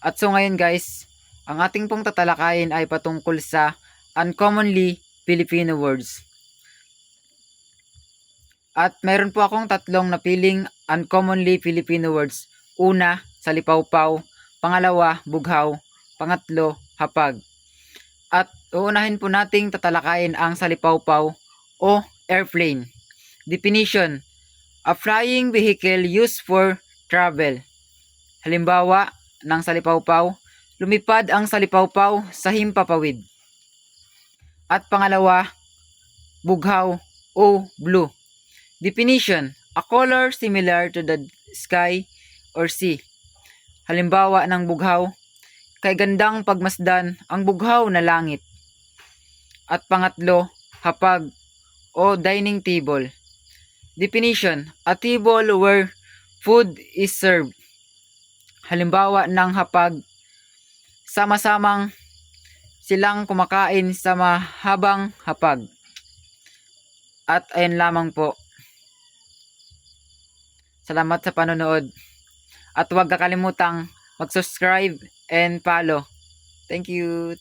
At so ngayon guys, ang ating pong tatalakayin ay patungkol sa uncommonly Filipino words. At meron po akong tatlong napiling uncommonly Filipino words. Una, salipawpaw. Pangalawa, bughaw. Pangatlo, hapag. At uunahin po nating tatalakayin ang salipawpaw o airplane. Definition: a flying vehicle used for travel. Halimbawa ng salipawpaw, lumipad ang salipawpaw sa himpapawid. At pangalawa, bughaw o blue. Definition: a color similar to the sky or sea. Halimbawa ng bughaw, kay gandang pagmasdan ang bughaw na langit. At pangatlo, hapag o dining table. Definition: a table where food is served. Halimbawa ng hapag, sama-samang silang kumakain sa mahabang hapag. At ayun lamang po. Salamat sa panonood. At huwag kakalimutang mag-subscribe and follow. Thank you.